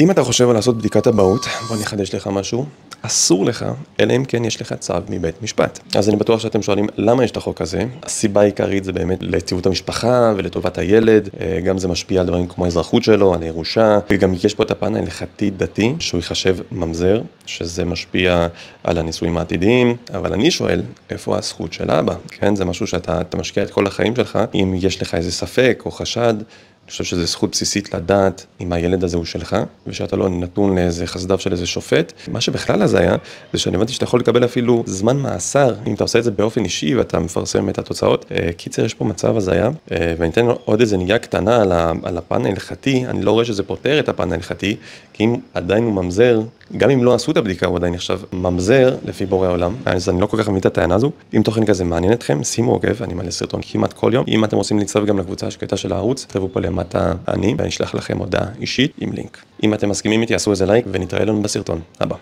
אם אתה חושב על לעשות בדיקת אבהות, בוא נחדש לך משהו, אסור לך, אלא אם כן יש לך צו מבית משפט. אז אני בטוח שאתם שואלים למה יש את החוק הזה. הסיבה העיקרית זה באמת ליציבות המשפחה ולטובת הילד, גם זה משפיע על דברים כמו האזרחות שלו, על הירושה, וגם יש פה את הפן ההלכתי דתי, שהוא יחשב ממזר, שזה משפיע על הנישואים העתידיים, אבל אני שואל, איפה הזכות של האבא? כן, זה משהו שאתה משקיע את כל החיים שלך, אם יש לך איזה ספק או חשד, אני חושב שזו זכות בסיסית לדעת אם הילד הזה הוא שלך, ושאתה לא נתון לאיזה חסדיו של איזה שופט. מה שבכלל אז היה, זה שאני הבנתי שאתה יכול לקבל אפילו זמן מאסר, אם אתה עושה את זה באופן אישי ואתה מפרסם את התוצאות. קיצר, יש פה מצב הזיה, ואני אתן עוד איזה נגיעה קטנה על הפן ההלכתי. אני לא רואה שזה פותר את הפן ההלכתי, כי אם עדיין הוא ממזר, גם אם לא עשו את הבדיקה, הוא עדיין נחשב ממזר לפי בורא העולם. אז אני לא כל כך מבין את הטענה הזו. אם תוכן כזה מעניין אתכם, שימו עוקב, אני מעלה סרטון כמעט כל יום. אם אתם רוצים להצטרף גם לקבוצה השקטה של הערוץ, תכתבו פה למטה אני, ואני אשלח לכם הודעה אישית עם לינק. אם אתם מסכימים איתי, עשו איזה לייק ונתראה לנו בסרטון הבא.